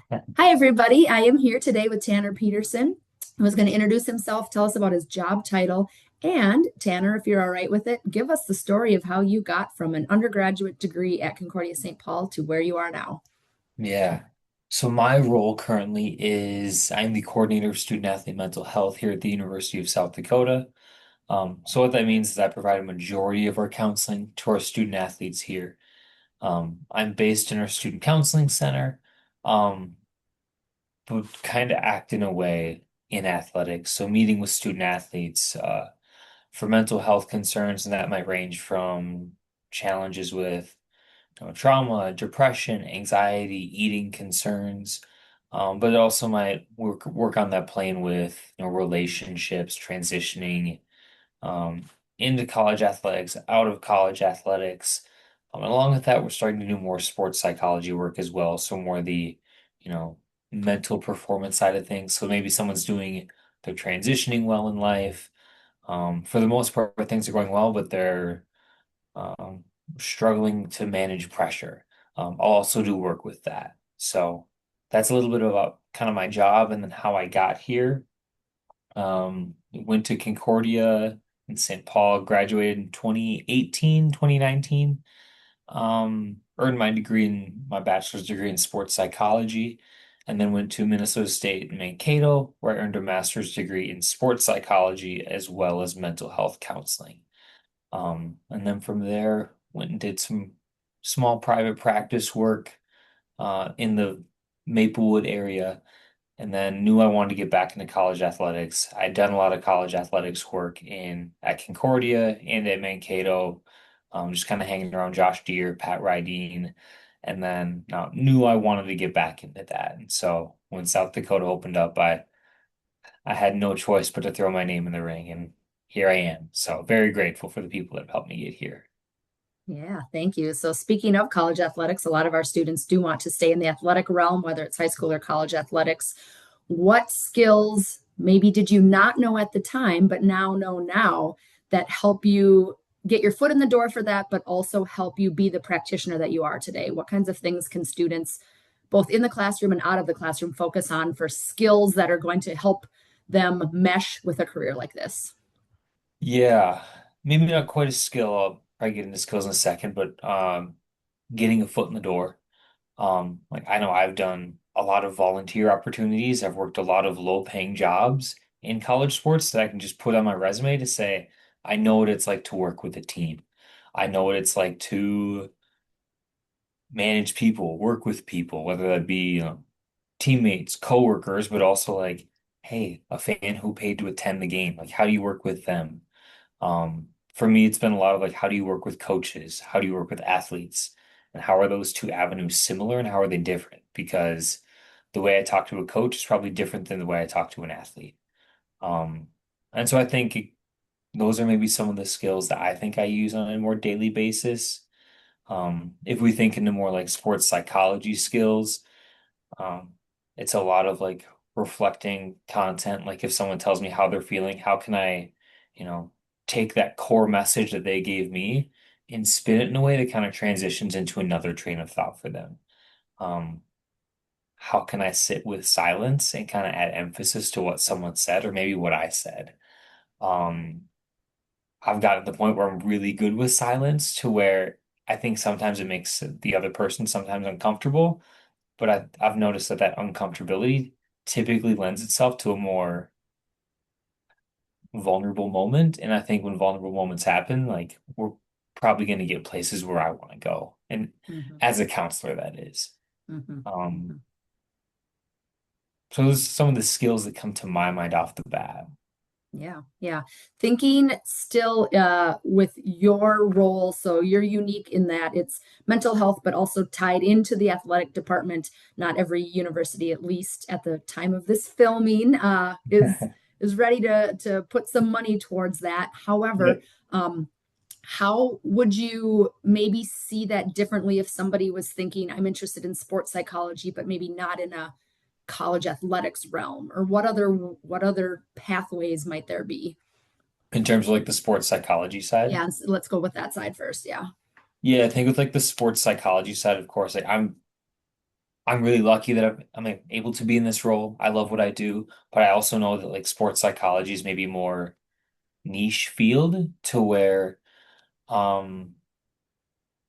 Hi, everybody. I am here today with Tanner Peterson, who is going to introduce himself, tell us about his job title, and Tanner, if you're all right with it, give us the story of how you got from an undergraduate degree at Concordia St. Paul to where you are now. Yeah. So my role currently is I'm the coordinator of student athlete mental health here at the University of South Dakota. So what that means is I provide a majority of our counseling to our student athletes here. I'm based in our student counseling center, um, but kind of act in a way in athletics. So meeting with student athletes, for mental health concerns, and that might range from challenges with trauma, depression, anxiety, eating concerns. But it also might work on that plane with relationships, transitioning um, into college athletics, out of college athletics. And along with that, we're starting to do more sports psychology work as well. So more the, you know, mental performance side of things. So maybe someone's doing, they're transitioning well in life. For the most part, things are going well, but they're um, struggling to manage pressure. I'll also do work with that. So that's a little bit about kind of my job and then how I got here. Went to Concordia in St. Paul, graduated in 2018, 2019. Earned my bachelor's degree in sports psychology, and then went to Minnesota State in Mankato, where I earned a master's degree in sports psychology as well as mental health counseling. And then from there, went and did some small private practice work in the Maplewood area, and then knew I wanted to get back into college athletics. I'd done a lot of college athletics work in at Concordia and at Mankato, just kind of hanging around Josh Deere, Pat Rydeen, and then knew I wanted to get back into that. And so when South Dakota opened up, I had no choice but to throw my name in the ring, and here I am. So very grateful for the people that have helped me get here. Yeah, thank you. So, speaking of college athletics, a lot of our students do want to stay in the athletic realm, whether it's high school or college athletics. What skills maybe did you not know at the time, but now know now that help you get your foot in the door for that, but also help you be the practitioner that you are today? What kinds of things can students, both in the classroom and out of the classroom, focus on for skills that are going to help them mesh with a career like this? Yeah, maybe not quite a skill. I'll probably get into skills in a second, but getting a foot in the door. Like I know I've done a lot of volunteer opportunities. I've worked a lot of low-paying jobs in college sports that I can just put on my resume to say, I know what it's like to work with a team. I know what it's like to manage people, work with people, whether that be, teammates, coworkers, but also like, hey, a fan who paid to attend the game. Like, how do you work with them? For me, it's been a lot of like, how do you work with coaches? How do you work with athletes? And how are those two avenues similar and how are they different? Because the way I talk to a coach is probably different than the way I talk to an athlete. Um, and so I think those are maybe some of the skills that I think I use on a more daily basis. If we think into more like sports psychology skills, um, it's a lot of like reflecting content. Like if someone tells me how they're feeling, how can I, you know, take that core message that they gave me and spin it in a way that kind of transitions into another train of thought for them? Um, how can I sit with silence and kind of add emphasis to what someone said or maybe what I said? Um, I've gotten to the point where I'm really good with silence to where I think sometimes it makes the other person sometimes uncomfortable, but I've noticed that that uncomfortability typically lends itself to a more vulnerable moment. And I think when vulnerable moments happen, like we're probably going to get places where I want to go. And Mhm, as a counselor, that is. mhm, Um, mhm. so those are some of the skills that come to my mind off the bat. Yeah, yeah. Thinking still with your role, so you're unique in that it's mental health, but also tied into the athletic department. Not every university, at least at the time of this filming, is ready to put some money towards that. However, Yep. um, how would you maybe see that differently if somebody was thinking, I'm interested in sports psychology, but maybe not in a college athletics realm, or what other pathways might there be? In terms of like the sports psychology side. Yeah, let's go with that side first. Yeah. Yeah, I think with like the sports psychology side, of course, like I'm I'm really lucky that I'm able to be in this role. I love what I do, but I also know that like sports psychology is maybe more niche field to where um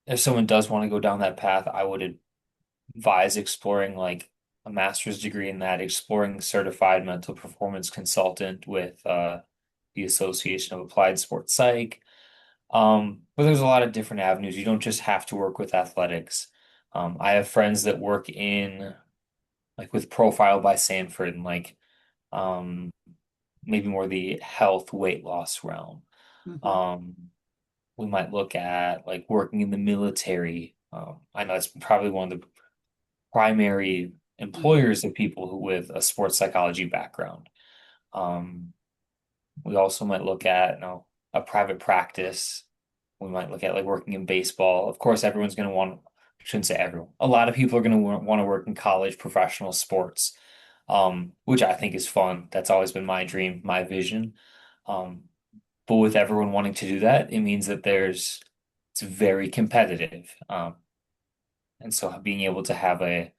if someone does want to go down that path, I would advise exploring like a master's degree in that, exploring certified mental performance consultant with the Association of Applied Sports Psych. But there's a lot of different avenues. You don't just have to work with athletics. I have friends that work in like with Profile by Sanford and like um maybe more the health weight loss realm. Mhm, Um, we might look at like working in the military. I know it's probably one of the primary mhm, employers of people who with a sports psychology background. Um, we also might look at, a private practice. We might look at like working in baseball. Of course, everyone's going to want, I shouldn't say everyone. A lot of people are going to want to work in college professional sports, which I think is fun. That's always been my dream, my vision. Um, but with everyone wanting to do that, it means that it's very competitive. And so being able to have a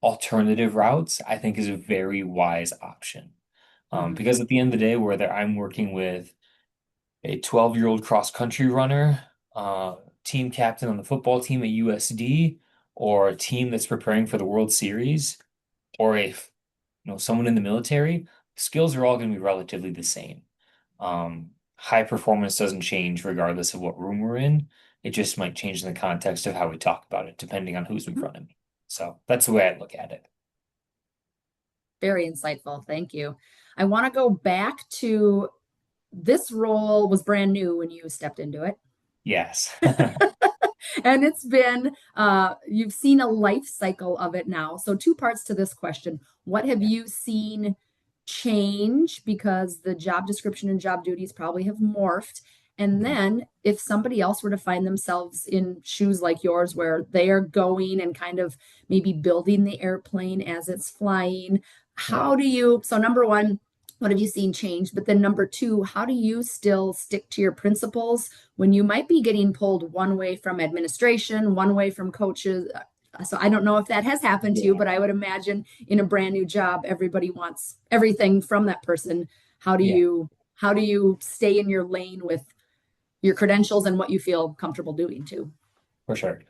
alternative routes, I think is a very wise option. mhm. Because at the end of the day, whether I'm working with a 12-year-old cross country runner, team captain on the football team at USD, or a team that's preparing for the World Series, or someone in the military, skills are all going to be relatively the same. High performance doesn't change regardless of what room we're in. It just might change in the context of how we talk about it, depending on who's in front of me. So that's the way I look at it. Very insightful. Thank you. I want to go back to this role was brand new when you stepped into it. Yes. And it's been you've seen a life cycle of it now. So two parts to this question. What have Yeah. you seen change because the job description and job duties probably have morphed? And Mhm. then if somebody else were to find themselves in shoes like yours where they are going and kind of maybe building the airplane as it's flying, Yeah. how do you, so number one, what have you seen change? But then number two, how do you still stick to your principles when you might be getting pulled one way from administration, one way from coaches? So I don't know if that has happened to you, Yeah. but I would imagine in a brand new job, everybody wants everything from that person. How do Yeah, you how do you stay in your lane with your credentials and what you feel comfortable doing too? for sure.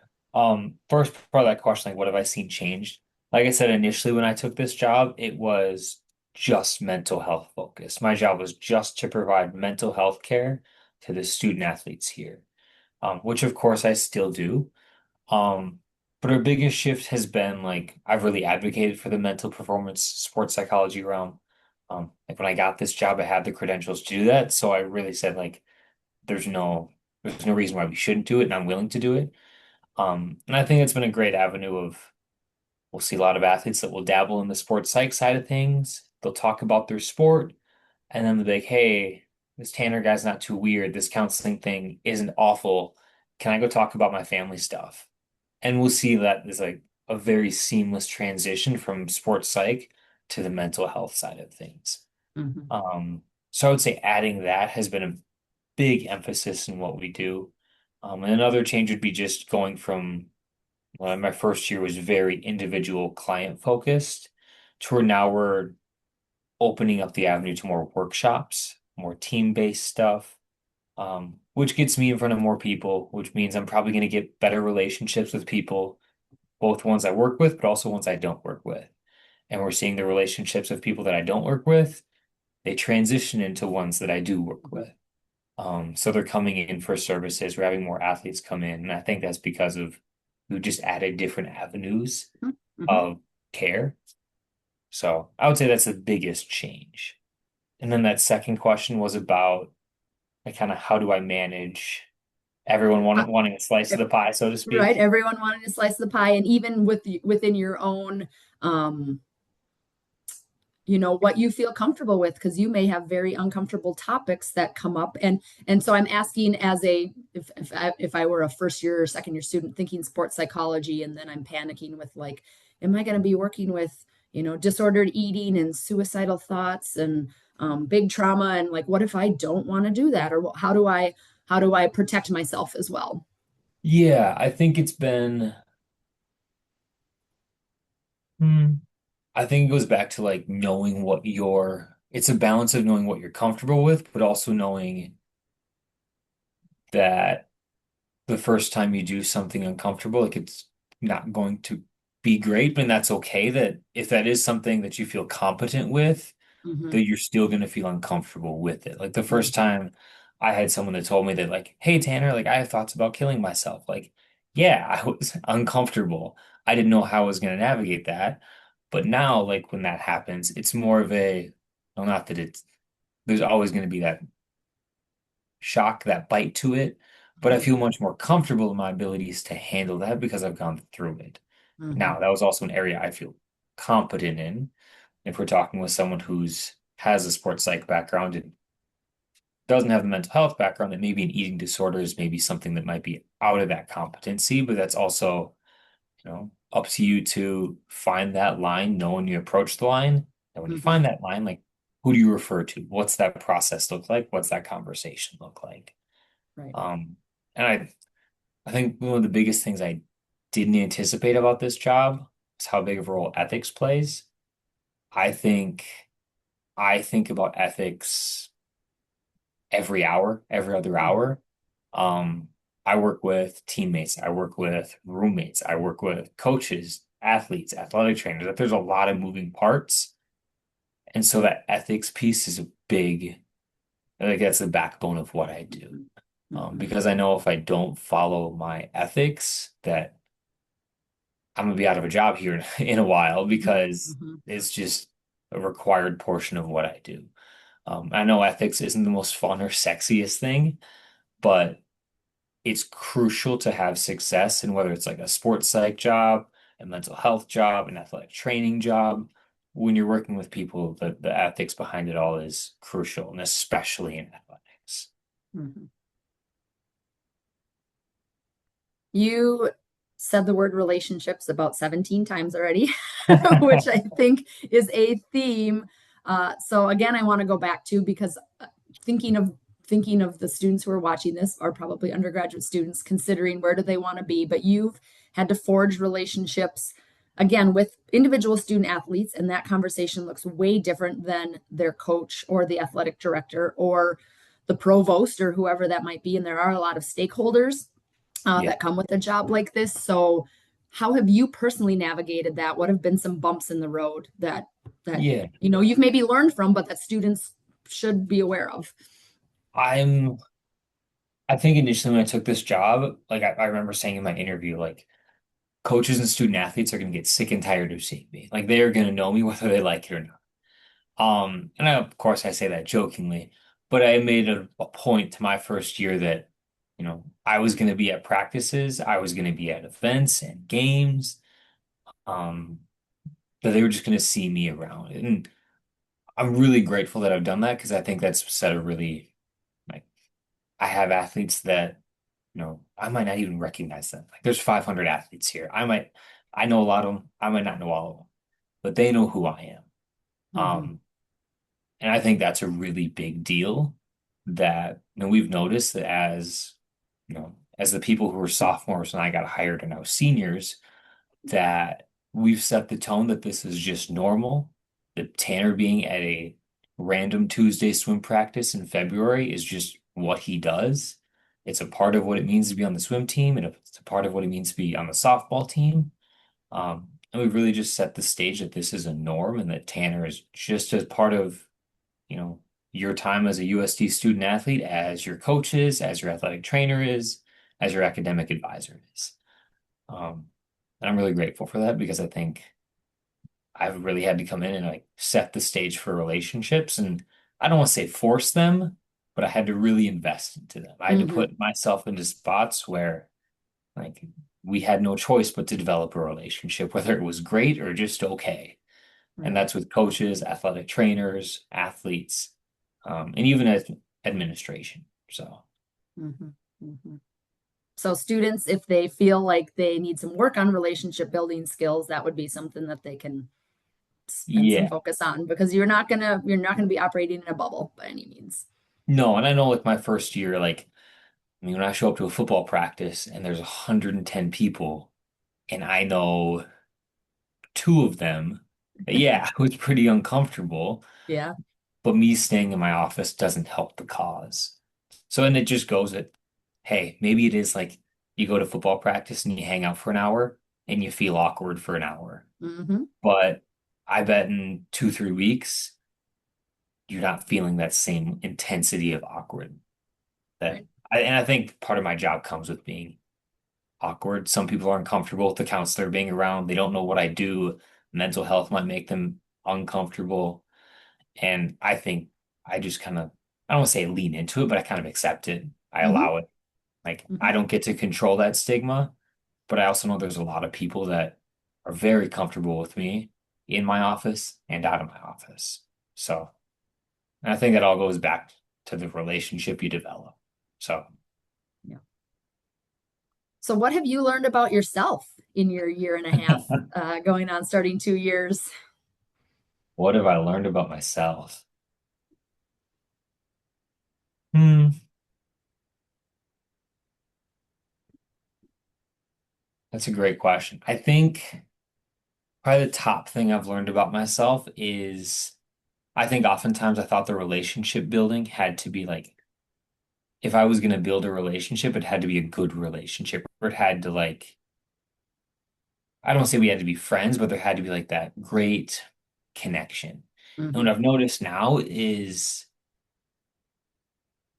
First part of that question, like what have I seen changed? Like I said, initially when I took this job, it was just mental health focused. My job was just to provide mental health care to the student athletes here, which of course I still do. Um, but our biggest shift has been like I've really advocated for the mental performance sports psychology realm. Like when I got this job, I had the credentials to do that. So I really said like there's no there's no reason why we shouldn't do it, and I'm willing to do it. And I think it's been a great avenue of we'll see a lot of athletes that will dabble in the sports psych side of things. They'll talk about their sport, and then they'll be like, hey, this Tanner guy's not too weird. This counseling thing isn't awful. Can I go talk about my family stuff? And we'll see that there's like a very seamless transition from sports psych to the mental health side of things. Mhm. Um, so I would say adding that has been a big emphasis in what we do. And another change would be just going from my first year was very individual client focused to where now we're opening up the avenue to more workshops, more team-based stuff, which gets me in front of more people, which means I'm probably going to get better relationships with people, both ones I work with, but also ones I don't work with. And we're seeing the relationships of people that I don't work with, they transition into ones that I do work Mhm. with. So they're coming in for services. We're having more athletes come in, and I think that's because of we just added different avenues Mhm. of care. So I would say that's the biggest change. And then that second question was about like kind of how do I manage everyone Uh, wanting a slice of the pie, so to right, speak. everyone wanting to slice the pie, and even within your own um what you feel comfortable with, because you may have very uncomfortable topics that come up. And so I'm asking as a if I were a first year or second year student thinking sports psychology, and then I'm panicking with like, am I going to be working with disordered eating and suicidal thoughts and big trauma, and like what if I don't want to do that, or how do I protect myself as well? Yeah, I think it's been Hmm. I think it goes back to like knowing what it's a balance of knowing what you're comfortable with, but also knowing that the first time you do something uncomfortable, like it's not going to be great, but that's okay that if that is something that you feel competent with, Hmm. that you're still going to feel uncomfortable with it. Like the first Hmm. time I had someone that told me that like, "Hey Tanner, like I have thoughts about killing myself." Like, yeah, I was uncomfortable. I didn't know how I was going to navigate that. But now, like when that happens, it's more of a, well, not that it's, there's always going to be that shock, that bite to it, but I Right. feel much more comfortable in my abilities to handle that because I've gone through it. Hmm. Now, that was also an area I feel competent in. If we're talking with someone who's has a sports psych background and doesn't have the mental health background, that maybe an eating disorder is maybe something that might be out of that competency, but that's also, up to you to find that line, know when you approach the line. And when you Hmm. find that line, like who do you refer to? What's that process look like? What's that conversation look like? Right. Um, and I think one of the biggest things I didn't anticipate about this job is how big of a role ethics plays. I think I think about ethics every hour, every other Hmm. hour. Um, I work with teammates, I work with roommates, I work with coaches, athletes, athletic trainers. That there's a lot of moving parts. And so that ethics piece is a big, like that's the backbone of what I do. Hmm. Hmm. Because I know if I don't follow my ethics, that I'm gonna be out of a job here in a while because Hmm. it's just a required portion of what I do. I know ethics isn't the most fun or sexiest thing, but it's crucial to have success in whether it's like a sports psych job, a mental health job, an athletic training job. When you're working with people, the ethics behind it all is crucial, and especially in athletics. Hmm. You said the word relationships about 17 times already, which I think is a theme. So again, I want to go back to because thinking of thinking of the students who are watching this are probably undergraduate students considering where do they want to be, but you've had to forge relationships again with individual student athletes, and that conversation looks way different than their coach or the athletic director or the provost or whoever that might be. And there are a lot of stakeholders Yeah. that come with a job like this. So, how have you personally navigated that? What have been some bumps in the road that Yeah. you've maybe learned from, but that students should be aware of? I'm I think initially when I took this job, like I remember saying in my interview, like coaches and student athletes are gonna get sick and tired of seeing me. Like they are gonna know me whether they like it or not. And of course I say that jokingly, but I made a point to my first year that, I was going to be at practices, I was going to be at events and games, um, that they were just going to see me around. And I'm really grateful that I've done that because I think that's set a really, like, I have athletes that, I might not even recognize them. Like there's 500 athletes here. I know a lot of them. I might not know all of them, but they know who I am. Mm-hmm. And I think that's a really big deal that, we've noticed that as the people who were sophomores when I got hired are now seniors, that we've set the tone that this is just normal. That Tanner being at a random Tuesday swim practice in February is just what he does. It's a part of what it means to be on the swim team, and it's a part of what it means to be on the softball team. And we've really just set the stage that this is a norm and that Tanner is just as part of you know, your time as a USD student athlete, as your coach is, as your athletic trainer is, as your academic advisor is. Um, and I'm really grateful for that because I think I've really had to come in and like set the stage for relationships. And I don't want to say force them, but I had to really invest into them. I had to Mm-hmm. put myself into spots where like we had no choice but to develop a relationship, whether it was great or just okay. And Right. that's with coaches, athletic trainers, athletes, and even as administration. So, Mm-hmm. Mm-hmm. So students, if they feel like they need some work on relationship building skills, that would be something that they can spend some yeah, focus on because you're not gonna be operating in a bubble by any means. no, and I know like my first year, like, I mean, when I show up to a football practice and there's 110 people, and I know two of them. Yeah, it was pretty uncomfortable, Yeah. but me staying in my office doesn't help the cause. So then it just goes that, hey, maybe it is like you go to football practice and you hang out for an hour and you feel awkward for an hour. Hmm. But I bet in 2, 3 weeks, you're not feeling that same intensity of awkward that Right. and I think part of my job comes with being awkward. Some people are uncomfortable with the counselor being around. They don't know what I do. Mental health might make them uncomfortable. And I think I just kind of, I don't want to say lean into it, but I kind of accept it. I Hmm. allow it. Like Hmm. I don't get to control that stigma, but I also know there's a lot of people that are very comfortable with me in my office and out of my office. So, and I think that all goes back to the relationship you develop. So, Yeah. So, what have you learned about yourself in your year and a half, going on starting 2 years? what have I learned about myself? Hmm, that's a great question. I think probably the top thing I've learned about myself is I think oftentimes I thought the relationship building had to be like, if I was going to build a relationship, it had to be a good relationship, or it had to like, I don't say we had to be friends, but there had to be like that great connection. And what Hmm. I've noticed now is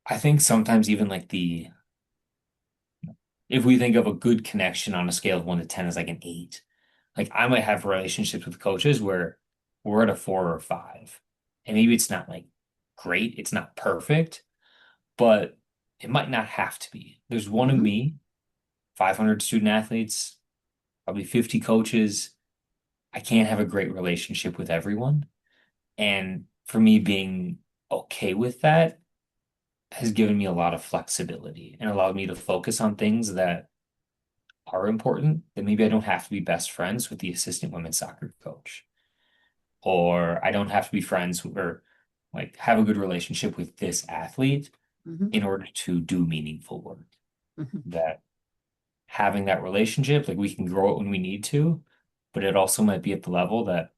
I think sometimes even like if we think of a good connection on a scale of 1 to 10 is like an 8. Like I might have relationships with coaches where we're at a 4 or 5. And maybe it's not like great, it's not perfect, but it might not have to be. There's one of Hmm. me, 500 student athletes, probably 50 coaches. I can't have a great relationship with everyone. And for me, being okay with that has given me a lot of flexibility and allowed me to focus on things that are important, that maybe I don't have to be best friends with the assistant women's soccer coach, or I don't have to be friends or like have a good relationship with this athlete Hmm. in order to do meaningful work. Hmm. That having that relationship, like we can grow it when we need to, but it also might be at the level that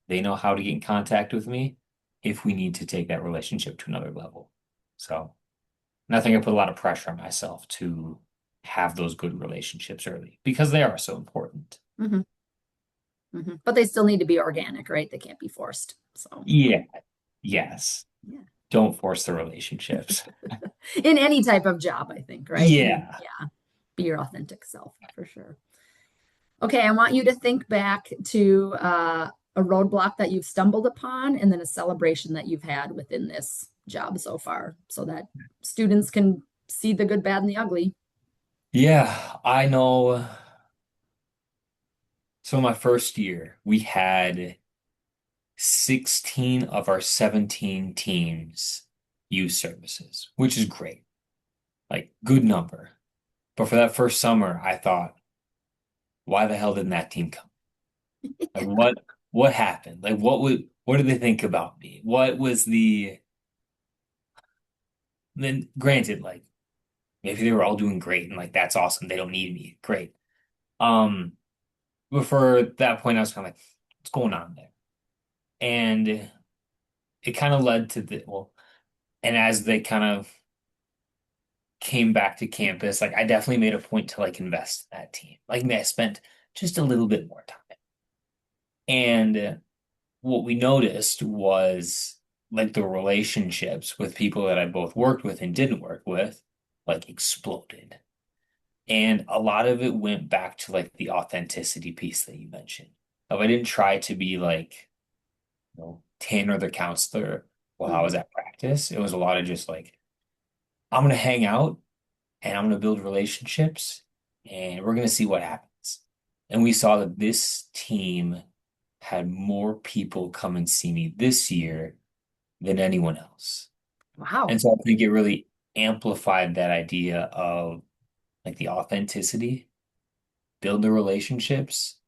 they know how to get in contact with me if we need to take that relationship to another level. So, and I think I put a lot of pressure on myself to have those good relationships early because they are so important. Hmm. Hmm. But they still need to be organic, right? They can't be forced. So, Yeah, yes. yeah. Don't force the relationships. In any type of job, I think, right? Yeah. Yeah, be your authentic self for sure. Okay, I want you to think back to a roadblock that you've stumbled upon and then a celebration that you've had within this job so far so that students can see the good, bad, and the ugly. Yeah, I know. So my first year, we had 16 of our 17 teams use services, which is great. Like good number. But for that first summer, I thought, why the hell didn't that team come? Like what happened? Like what did they think about me? What was the then granted, like maybe they were all doing great and like that's awesome. They don't need me. Great. Um, but for that point, I was kind of like, what's going on there? And it kind of led to and as they kind of came back to campus, like I definitely made a point to like invest in that team. Like I spent just a little bit more time. And what we noticed was like the relationships with people that I both worked with and didn't work with, like exploded. And a lot of it went back to like the authenticity piece that you mentioned. I didn't try to be like, Tanner the counselor while I was Mhm. at practice. It was a lot of just like, I'm gonna hang out and I'm gonna build relationships and we're gonna see what happens. And we saw that this team had more people come and see me this year than anyone else. Wow. And so I think it really amplified that idea of like the authenticity, build the relationships,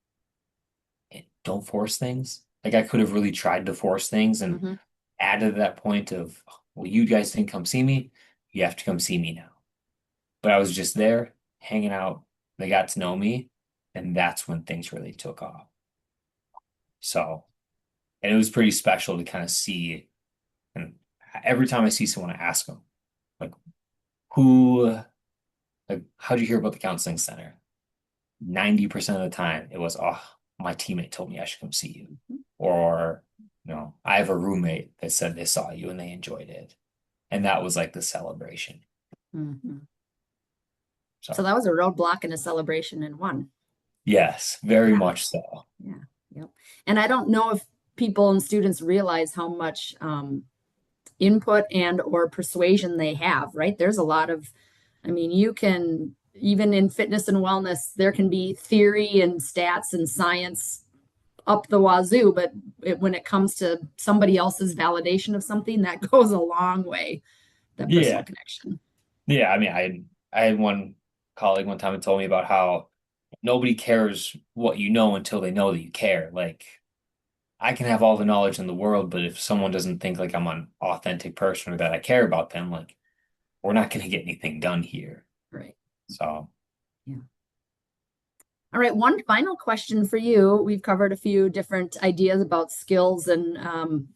and don't force things. Like I could have really tried to force things and Hmm. added that point of, well, you guys didn't come see me. You have to come see me now. But I was just there hanging out. They got to know me, and that's when things really took off. So, and it was pretty special to kind of see. And every time I see someone, I ask them, like, who, like, how'd you hear about the counseling center? 90% of the time, it was, oh, my teammate told me I should come see you. Or, I have a roommate that said they saw you and they enjoyed it. And that was like the celebration. Mhm. So So, that was a roadblock and a celebration in one. yes, very Yeah, much so. yeah, yep. And I don't know if people and students realize how much input and or persuasion they have, right? There's a lot of, I mean, you can, even in fitness and wellness, there can be theory and stats and science up the wazoo, but when it comes to somebody else's validation of something, that goes a long way, that personal Yeah. connection. Yeah. I mean, I had one colleague one time that told me about how nobody cares what you know until they know that you care. Like, I can have all the knowledge in the world, but if someone doesn't think like I'm an authentic person or that I care about them, like, we're not going to get anything done here. Right. So, Yeah. All right, one final question for you. We've covered a few different ideas about skills and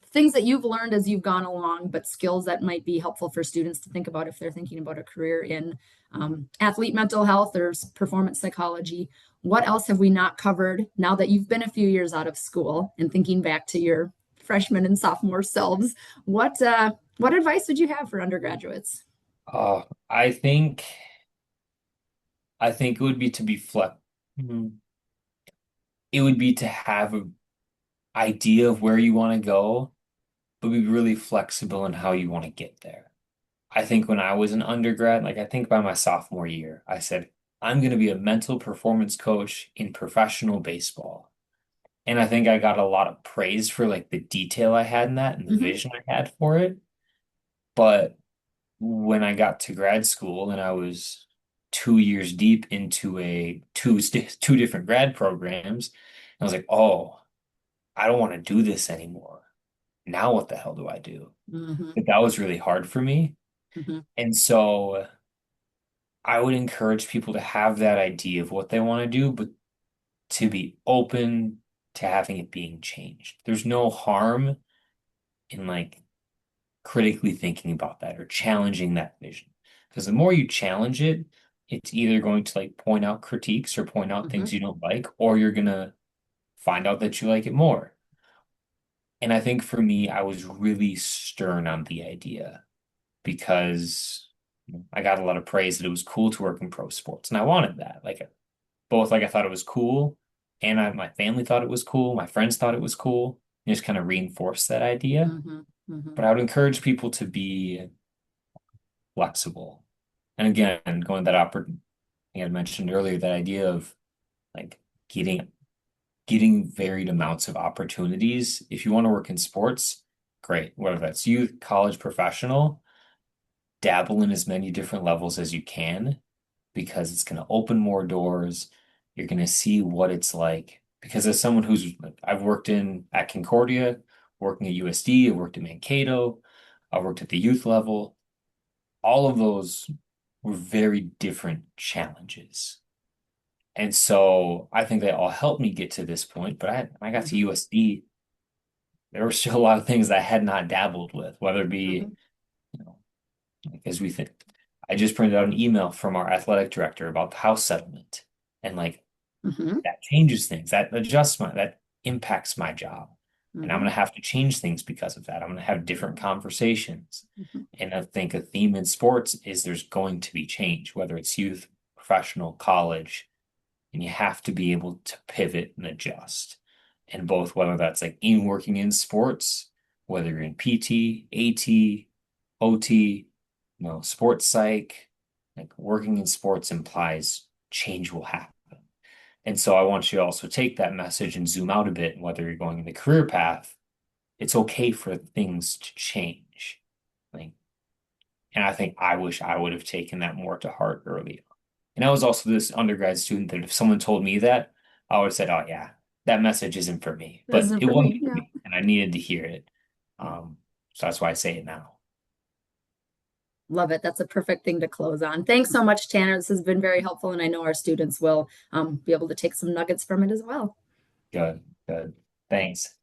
things that you've learned as you've gone along, but skills that might be helpful for students to think about if they're thinking about a career in athlete mental health or performance psychology. What else have we not covered now that you've been a few years out of school and thinking back to your freshman and sophomore selves? What advice would you have for undergraduates? uh, I think, I think it would be to be it would be to have an idea of where you want to go, but be really flexible in how you want to get there. I think when I was an undergrad, like I think by my sophomore year, I said, I'm going to be a mental performance coach in professional baseball. And I think I got a lot of praise for like the detail I had in that and the Hmm. vision I had for it. But when I got to grad school and I was 2 years deep into two different grad programs, I was like, oh, I don't want to do this anymore. Now what the hell do I do? Hmm. But that was really hard for me. Hmm. And so I would encourage people to have that idea of what they want to do, but to be open to having it being changed. There's no harm in like critically thinking about that or challenging that vision. Because the more you challenge it, it's either going to like point out critiques or point out Hmm. things you don't like, or you're gonna find out that you like it more. And I think for me, I was really stern on the idea because I got a lot of praise that it was cool to work in pro sports, and I wanted that. Like both, like I thought it was cool, and my family thought it was cool. My friends thought it was cool. And just kind of reinforced that idea. Hmm. Hmm. But I would encourage people to be flexible. And again, going that opportunity I had mentioned earlier, that idea of like getting getting varied amounts of opportunities. If you want to work in sports, great. Whether that's youth, college, professional, dabble in as many different levels as you can because it's going to open more doors. You're going to see what it's like. Because as someone I've worked at Concordia, working at USD, I've worked at Mankato, I've worked at the youth level. All of those were very different challenges. And so I think they all helped me get to this point. But when I got to Hmm. USD, there were still a lot of things I had not dabbled with, whether it be, Hmm. you know, like as we think. I just printed out an email from our athletic director about the house settlement. And like Hmm. that changes things, that adjustment, that impacts my job. And I'm Hmm. going to have to change things because of that. I'm going to have different conversations. Hmm. And I think a theme in sports is there's going to be change, whether it's youth, professional, college, and you have to be able to pivot and adjust. And both, whether that's like in working in sports, whether you're in PT, AT, OT, sports psych, like working in sports implies change will happen. And so I want you to also take that message and zoom out a bit, whether you're going in the career path, it's okay for things to change. Like, and I think I wish I would have taken that more to heart early. And I was also this undergrad student that if someone told me that, I would have said, "Oh yeah, that message isn't for me." This But isn't it for wasn't me. for Yeah. me, and I needed to hear it. Yeah. So that's why I say it now. Love it. That's a perfect thing to close on. Thanks so much, Tanner. This has been very helpful, and I know our students will be able to take some nuggets from it as well. Good, good. Thanks.